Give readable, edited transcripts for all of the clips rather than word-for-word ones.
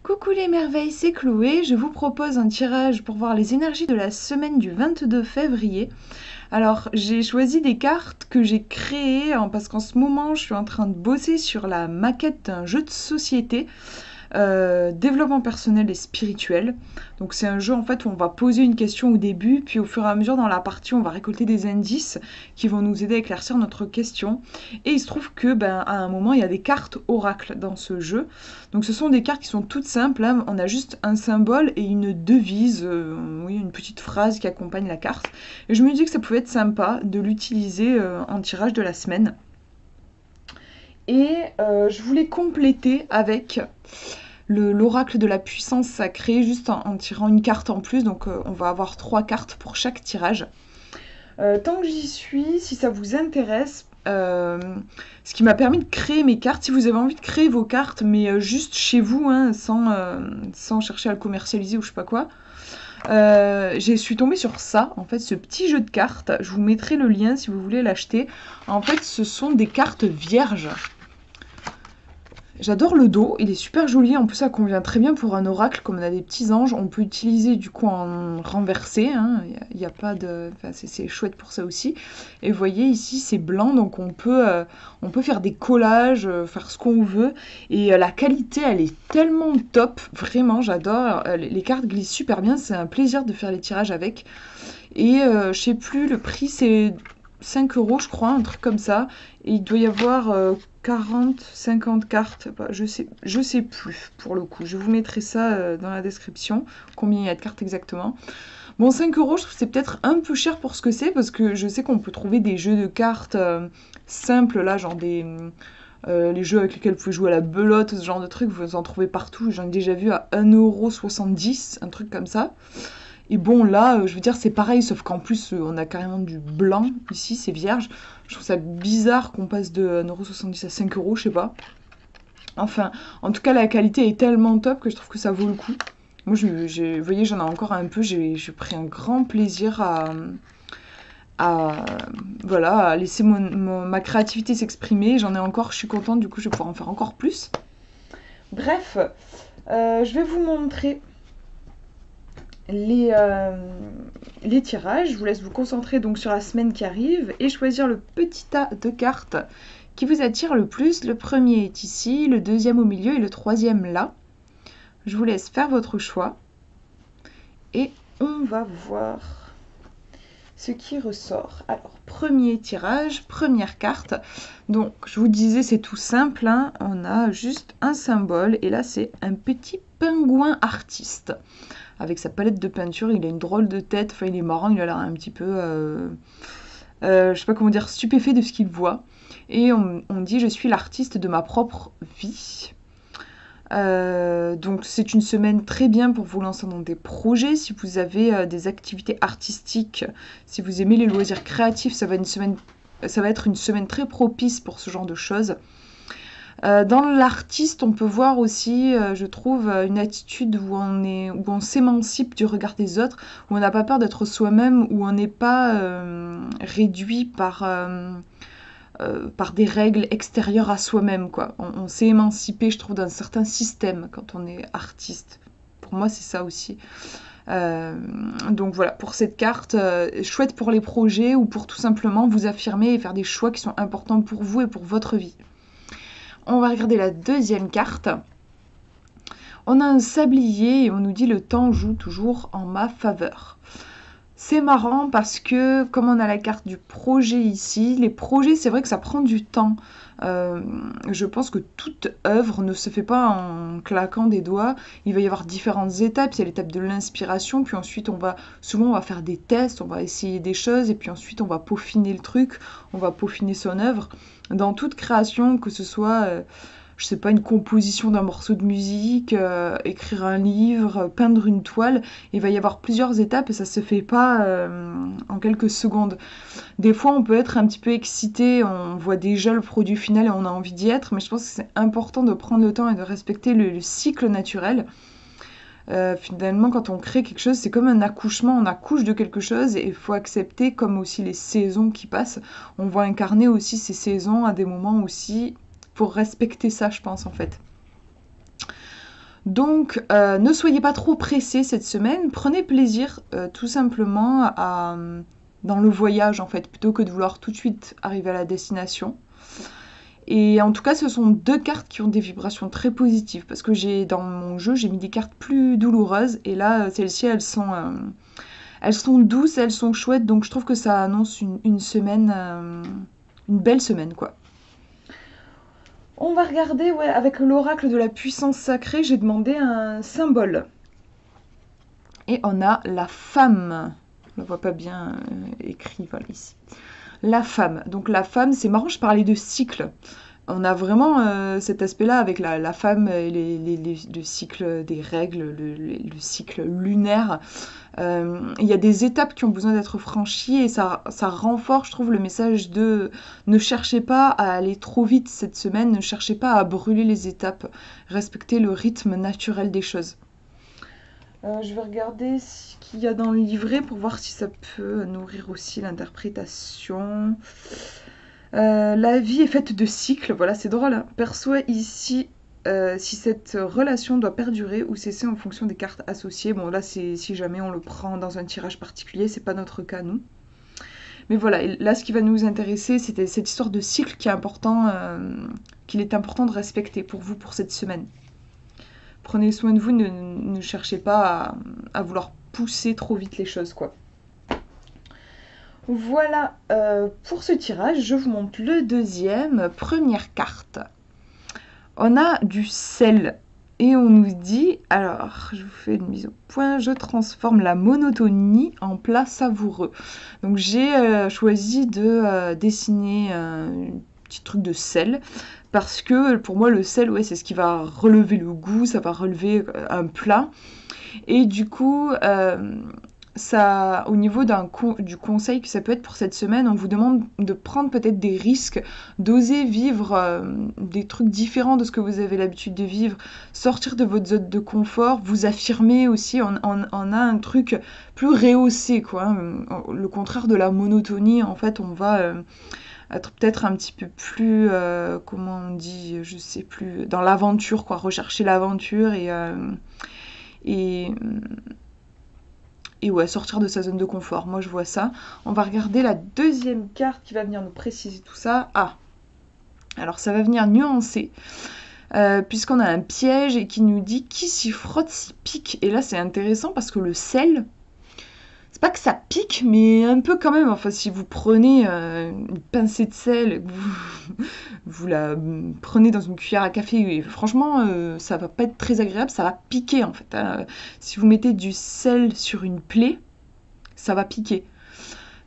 Coucou les merveilles, c'est Chloé. Je vous propose un tirage pour voir les énergies de la semaine du 22 février. Alors, j'ai choisi des cartes que j'ai créées parce qu'en ce moment, je suis en train de bosser sur la maquette d'un jeu de société. Développement personnel et spirituel. Donc c'est un jeu en fait où on va poser une question au début, puis au fur et à mesure dans la partie on va récolter des indices qui vont nous aider à éclaircir notre question. Et il se trouve que à un moment il y a des cartes oracles dans ce jeu. Donc ce sont des cartes qui sont toutes simples, hein. On a juste un symbole et une devise, oui, une petite phrase qui accompagne la carte. Et je me dis que ça pouvait être sympa de l'utiliser en tirage de la semaine. Et je voulais compléter avec l'oracle de la puissance sacrée, juste en tirant une carte en plus. Donc on va avoir 3 cartes pour chaque tirage. Tant que j'y suis, si ça vous intéresse, ce qui m'a permis de créer mes cartes, si vous avez envie de créer vos cartes, mais juste chez vous, hein, sans chercher à le commercialiser ou je sais pas quoi, je suis tombée sur ça, en fait, ce petit jeu de cartes. Je vous mettrai le lien si vous voulez l'acheter. En fait, ce sont des cartes vierges. J'adore le dos, il est super joli, en plus ça convient très bien pour un oracle, comme on a des petits anges, on peut utiliser du coup en renversé, hein. Il y a pas de... Enfin, c'est chouette pour ça aussi. Et vous voyez ici c'est blanc, donc on peut faire des collages, faire ce qu'on veut, et la qualité elle est tellement top, vraiment j'adore. Les cartes glissent super bien, c'est un plaisir de faire les tirages avec. Et je sais plus, le prix c'est 5 euros, je crois, un truc comme ça. Et il doit y avoir 40, 50 cartes. Bah, je sais plus pour le coup. Je vous mettrai ça dans la description, combien il y a de cartes exactement. Bon, 5 euros, je trouve que c'est peut-être un peu cher pour ce que c'est, parce que je sais qu'on peut trouver des jeux de cartes simples, là, genre les jeux avec lesquels vous pouvez jouer à la belote, ce genre de trucs, vous en trouvez partout. J'en ai déjà vu à 1,70 €, un truc comme ça. Et bon, là, je veux dire, c'est pareil, sauf qu'en plus, on a carrément du blanc ici, c'est vierge. Je trouve ça bizarre qu'on passe de 1,70 € à 5 euros, je sais pas. Enfin, en tout cas, la qualité est tellement top que je trouve que ça vaut le coup. Moi, vous voyez, j'en ai encore un peu. J'ai pris un grand plaisir à, voilà, à laisser ma créativité s'exprimer. J'en ai encore, je suis contente, du coup, je vais pouvoir en faire encore plus. Bref, je vais vous montrer les, euh, les tirages. Je vous laisse vous concentrer donc sur la semaine qui arrive et choisir le petit tas de cartes qui vous attire le plus. Le premier est ici, le deuxième au milieu et le troisième là. Je vous laisse faire votre choix et on va voir ce qui ressort. Alors, premier tirage, première carte. Donc, je vous disais, c'est tout simple, hein. On a juste un symbole et là, c'est un petit pingouin artiste. Avec sa palette de peinture, il a une drôle de tête, enfin il est marrant, il a l'air un petit peu, je sais pas comment dire, stupéfait de ce qu'il voit. Et on dit je suis l'artiste de ma propre vie. Donc c'est une semaine très bien pour vous lancer dans des projets. Si vous avez des activités artistiques, si vous aimez les loisirs créatifs, ça va être une semaine très propice pour ce genre de choses. Dans l'artiste, on peut voir aussi, je trouve, une attitude où on s'émancipe du regard des autres, où on n'a pas peur d'être soi-même, où on n'est pas réduit par des règles extérieures à soi-même, quoi. On s'est émancipé, je trouve, d'un certain système quand on est artiste. Pour moi, c'est ça aussi. Donc voilà, pour cette carte, chouette pour les projets ou pour tout simplement vous affirmer et faire des choix qui sont importants pour vous et pour votre vie. On va regarder la deuxième carte. On a un sablier et on nous dit le temps joue toujours en ma faveur. C'est marrant parce que comme on a la carte du projet ici, les projets c'est vrai que ça prend du temps. Je pense que toute œuvre ne se fait pas en claquant des doigts. Il va y avoir différentes étapes. Il y a l'étape de l'inspiration, puis ensuite souvent on va faire des tests, on va essayer des choses, et puis ensuite on va peaufiner le truc, on va peaufiner son œuvre. Dans toute création, que ce soit, je sais pas, une composition d'un morceau de musique, écrire un livre, peindre une toile, il va y avoir plusieurs étapes et ça se fait pas en quelques secondes. Des fois, on peut être un petit peu excité, on voit déjà le produit final et on a envie d'y être, mais je pense que c'est important de prendre le temps et de respecter le cycle naturel. Finalement, quand on crée quelque chose, c'est comme un accouchement, on accouche de quelque chose et il faut accepter, comme aussi les saisons qui passent, on va incarner aussi ces saisons à des moments aussi, pour respecter ça, je pense, en fait. Donc, ne soyez pas trop pressés cette semaine, prenez plaisir tout simplement dans le voyage en fait, plutôt que de vouloir tout de suite arriver à la destination. Et en tout cas, ce sont deux cartes qui ont des vibrations très positives, parce que dans mon jeu, j'ai mis des cartes plus douloureuses, et là, celles-ci, elles sont douces, elles sont chouettes, donc je trouve que ça annonce une semaine, une belle semaine, quoi. On va regarder, ouais, avec l'oracle de la puissance sacrée, j'ai demandé un symbole. Et on a la femme. On ne voit pas bien écrit, voilà, ici. La femme. Donc la femme, c'est marrant, je parlais de cycle. On a vraiment cet aspect-là avec la femme et le cycle des règles, le cycle lunaire. Il y a des étapes qui ont besoin d'être franchies et ça renforce, je trouve, le message de ne cherchez pas à aller trop vite cette semaine, ne cherchez pas à brûler les étapes, respectez le rythme naturel des choses. Je vais regarder ce qu'il y a dans le livret pour voir si ça peut nourrir aussi l'interprétation. La vie est faite de cycles, voilà, c'est drôle. Hein. Perçoit ici si cette relation doit perdurer ou cesser en fonction des cartes associées. Bon, là, c'est si jamais on le prend dans un tirage particulier, c'est pas notre cas, nous. Mais voilà, là, ce qui va nous intéresser, c'était cette histoire de cycle qui est important, qu'il est important de respecter pour vous pour cette semaine. Prenez soin de vous, ne cherchez pas à vouloir pousser trop vite les choses, quoi. Voilà pour ce tirage, je vous montre le deuxième. Première carte. On a du sel et on nous dit, alors je vous fais une mise au point, je transforme la monotonie en plat savoureux. Donc j'ai choisi de dessiner un petit truc de sel parce que pour moi le sel, ouais, c'est ce qui va relever le goût, ça va relever un plat. Et du coup, ça, au niveau du conseil que ça peut être pour cette semaine, on vous demande de prendre peut-être des risques, d'oser vivre des trucs différents de ce que vous avez l'habitude de vivre, sortir de votre zone de confort, vous affirmer aussi, on a un truc plus rehaussé, quoi. Hein. Le contraire de la monotonie, en fait, on va être peut-être un petit peu plus, comment on dit, je sais plus, dans l'aventure, quoi, rechercher l'aventure et et ouais, sortir de sa zone de confort. Moi, je vois ça. On va regarder la deuxième carte qui va venir nous préciser tout ça. Ah, alors ça va venir nuancer. Puisqu'on a un piège et qui nous dit qui s'y frotte s'y pique. Et là, c'est intéressant parce que le sel, c'est pas que ça pique, mais un peu quand même. Enfin, si vous prenez une pincée de sel, vous la prenez dans une cuillère à café, et franchement, ça va pas être très agréable, ça va piquer en fait. Hein. Si vous mettez du sel sur une plaie, ça va piquer.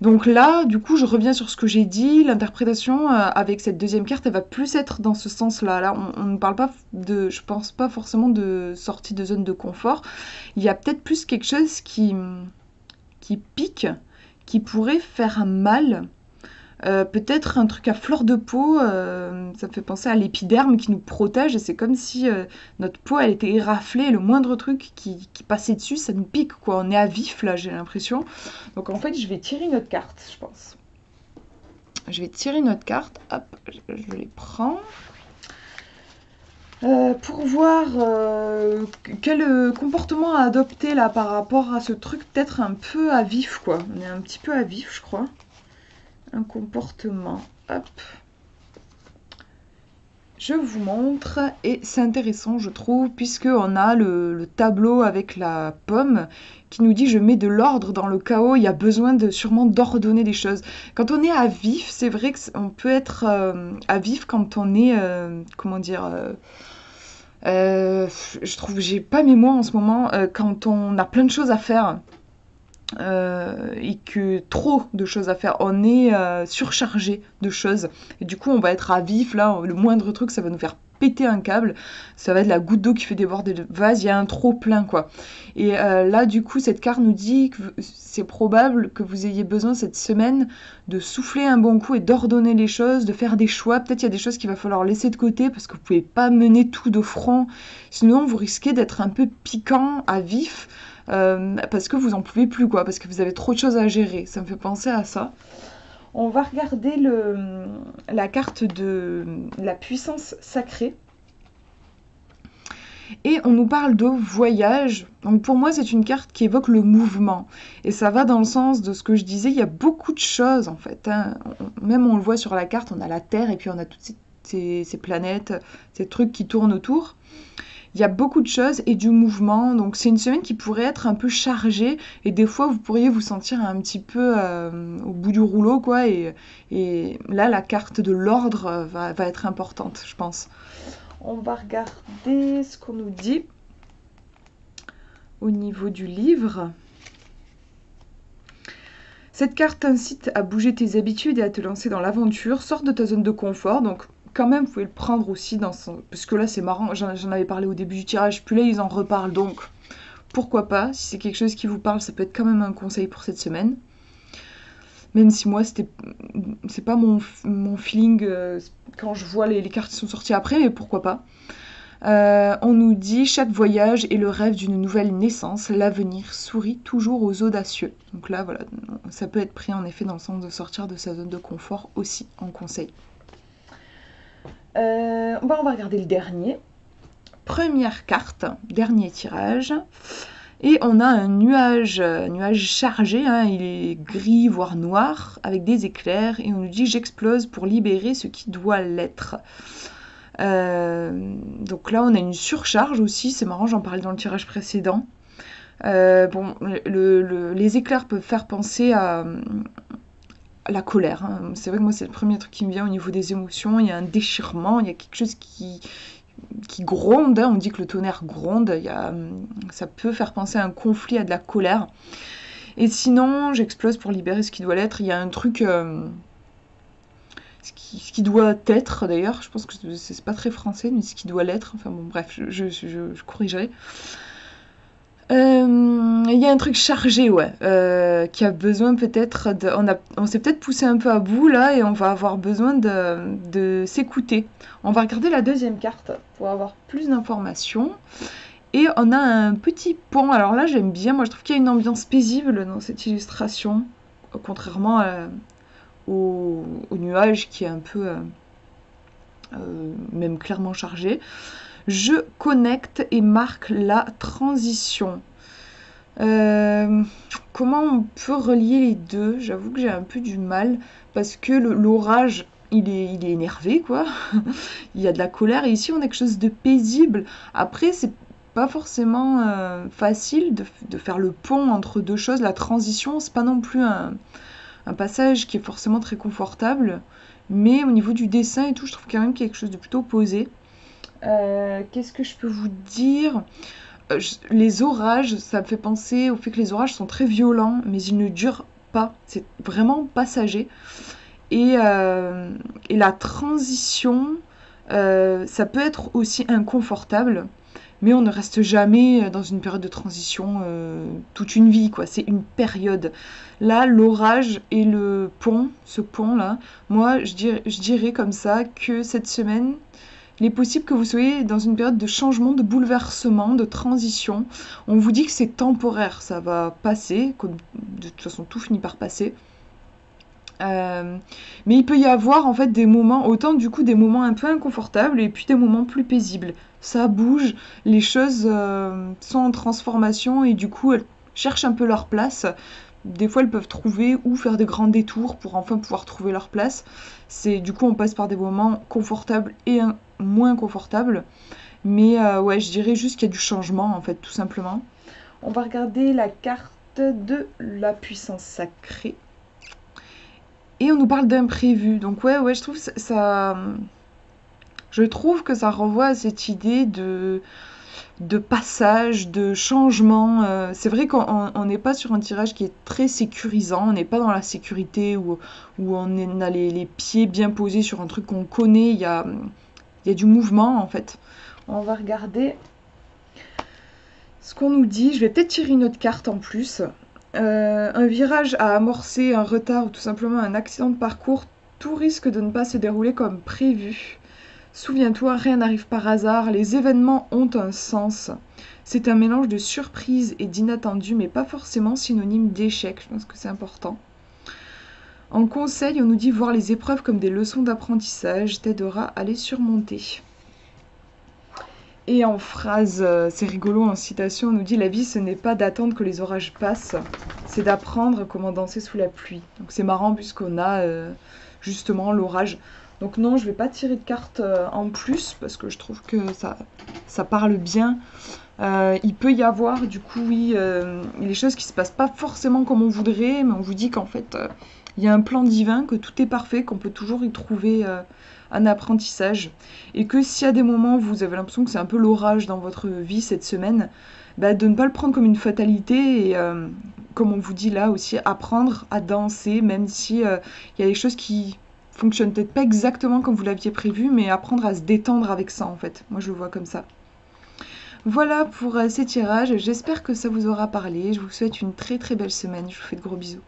Donc là, du coup, je reviens sur ce que j'ai dit. L'interprétation avec cette deuxième carte, elle va plus être dans ce sens-là. Là, on ne parle pas je pense pas forcément de sortie de zone de confort. Il y a peut-être plus quelque chose qui pique, qui pourrait faire mal. Peut-être un truc à fleur de peau, ça me fait penser à l'épiderme qui nous protège et c'est comme si notre peau elle était éraflée et le moindre truc qui passait dessus ça nous pique quoi, on est à vif là j'ai l'impression. Donc en fait je vais tirer une autre carte je pense. Je vais tirer une autre carte, hop, je les prends. Pour voir quel comportement adopter là par rapport à ce truc peut-être un peu à vif quoi. On est un petit peu à vif je crois. Un comportement. Hop. Je vous montre et c'est intéressant je trouve puisque on a le tableau avec la pomme qui nous dit je mets de l'ordre dans le chaos, il y a besoin sûrement d'ordonner des choses. Quand on est à vif, c'est vrai qu'on peut être à vif quand on est comment dire je trouve que j'ai pas mes mots en ce moment quand on a plein de choses à faire. Et que trop de choses à faire, on est surchargé de choses et du coup on va être à vif là, le moindre truc ça va nous faire péter un câble, ça va être la goutte d'eau qui fait déborder le vase, il y a un trop plein quoi. Et là du coup cette carte nous dit que c'est probable que vous ayez besoin cette semaine de souffler un bon coup et d'ordonner les choses, de faire des choix, peut-être il y a des choses qu'il va falloir laisser de côté parce que vous pouvez pas mener tout de front, sinon vous risquez d'être un peu piquant à vif. Parce que vous en pouvez plus quoi, parce que vous avez trop de choses à gérer, ça me fait penser à ça. On va regarder la carte de la puissance sacrée Et on nous parle de voyage. Donc pour moi, c'est une carte qui évoque le mouvement. Et ça va dans le sens de ce que je disais, il y a beaucoup de choses en fait, hein. Même on le voit sur la carte, on a la Terre et puis on a toutes ces planètes, ces trucs qui tournent autour. Il y a beaucoup de choses et du mouvement, donc c'est une semaine qui pourrait être un peu chargée et des fois vous pourriez vous sentir un petit peu au bout du rouleau quoi et là la carte de l'ordre va être importante je pense. On va regarder ce qu'on nous dit au niveau du livre. Cette carte t'incite à bouger tes habitudes et à te lancer dans l'aventure, sors de ta zone de confort, donc quand même, vous pouvez le prendre aussi dans son... Parce que là, c'est marrant, j'en avais parlé au début du tirage, puis là, ils en reparlent, donc pourquoi pas. Si c'est quelque chose qui vous parle, ça peut être quand même un conseil pour cette semaine. Même si moi, c'est pas mon feeling quand je vois les cartes qui sont sorties après, mais pourquoi pas. On nous dit « Chaque voyage est le rêve d'une nouvelle naissance, l'avenir sourit toujours aux audacieux ». Donc là, voilà, ça peut être pris en effet dans le sens de sortir de sa zone de confort aussi en conseil. On va regarder le dernier. Première carte, dernier tirage. Et on a un nuage chargé, hein, il est gris voire noir, avec des éclairs. Et on nous dit « J'explose pour libérer ce qui doit l'être ». Donc là on a une surcharge aussi, c'est marrant, j'en parlais dans le tirage précédent. Bon, les éclairs peuvent faire penser à la colère, hein. C'est vrai que moi c'est le premier truc qui me vient au niveau des émotions, il y a un déchirement, il y a quelque chose qui gronde, hein. On dit que le tonnerre gronde, ça peut faire penser à un conflit, à de la colère. Et sinon, j'explose pour libérer ce qui doit l'être, il y a un truc... ce qui doit être d'ailleurs, je pense que c'est pas très français, mais ce qui doit l'être, enfin bon bref, je corrigerai. Il y a un truc chargé, ouais, qui a besoin peut-être de... On s'est peut-être poussé un peu à bout là et on va avoir besoin de s'écouter. On va regarder la deuxième carte pour avoir plus d'informations. Et on a un petit pont, alors là j'aime bien, moi je trouve qu'il y a une ambiance paisible dans cette illustration, contrairement au nuage qui est un peu même clairement chargé. Je connecte et marque la transition. Comment on peut relier les deux? J'avoue que j'ai un peu du mal parce que l'orage il est énervé quoi. Il y a de la colère et ici on a quelque chose de paisible. Après c'est pas forcément facile de faire le pont entre deux choses. La transition c'est pas non plus un passage qui est forcément très confortable, mais au niveau du dessin et tout, je trouve quand même quelque chose de plutôt posé. Qu'est-ce que je peux vous dire? Les orages, ça me fait penser au fait que les orages sont très violents, mais ils ne durent pas. C'est vraiment passager. Et la transition, ça peut être aussi inconfortable, mais on ne reste jamais dans une période de transition toute une vie, quoi. C'est une période. Là, l'orage et le pont, ce pont-là, moi, je dirais comme ça que cette semaine, il est possible que vous soyez dans une période de changement, de bouleversement, de transition. On vous dit que c'est temporaire, ça va passer, comme de toute façon tout finit par passer. Mais il peut y avoir en fait des moments, autant du coup des moments un peu inconfortables et puis des moments plus paisibles. Ça bouge, les choses sont en transformation et du coup elles cherchent un peu leur place. Des fois elles peuvent trouver ou faire des grands détours pour enfin pouvoir trouver leur place. Du coup on passe par des moments confortables et moins confortables. Mais ouais, je dirais juste qu'il y a du changement en fait, tout simplement. On va regarder la carte de la puissance sacrée. Et on nous parle d'imprévu. Donc ouais, je trouve je trouve que ça renvoie à cette idée de passage, de changement. C'est vrai qu'on n'est pas sur un tirage qui est très sécurisant, on n'est pas dans la sécurité où on a les pieds bien posés sur un truc qu'on connaît, il y a du mouvement en fait. On va regarder ce qu'on nous dit. Je vais peut-être tirer une autre carte en plus. Un virage à amorcer, un retard ou tout simplement un accident de parcours, tout risque de ne pas se dérouler comme prévu. Souviens-toi, rien n'arrive par hasard, les événements ont un sens. C'est un mélange de surprise et d'inattendu, mais pas forcément synonyme d'échec, je pense que c'est important. En conseil, on nous dit voir les épreuves comme des leçons d'apprentissage t'aidera à les surmonter. Et en phrase, c'est rigolo, en citation, on nous dit: «La vie, ce n'est pas d'attendre que les orages passent, c'est d'apprendre comment danser sous la pluie». Donc c'est marrant puisqu'on a justement l'orage. Donc non, je vais pas tirer de cartes en plus parce que je trouve que ça parle bien. Il peut y avoir du coup, oui, les choses qui se passent pas forcément comme on voudrait, mais on vous dit qu'en fait, il y a un plan divin, que tout est parfait, qu'on peut toujours y trouver un apprentissage. Et que s'il y a des moments où vous avez l'impression que c'est un peu l'orage dans votre vie cette semaine, bah, de ne pas le prendre comme une fatalité et comme on vous dit là aussi, apprendre à danser, même si il y a des choses qui fonctionnent peut-être pas exactement comme vous l'aviez prévu, mais apprendre à se détendre avec ça en fait. Moi je le vois comme ça. Voilà pour ces tirages, j'espère que ça vous aura parlé, je vous souhaite une très très belle semaine, je vous fais de gros bisous.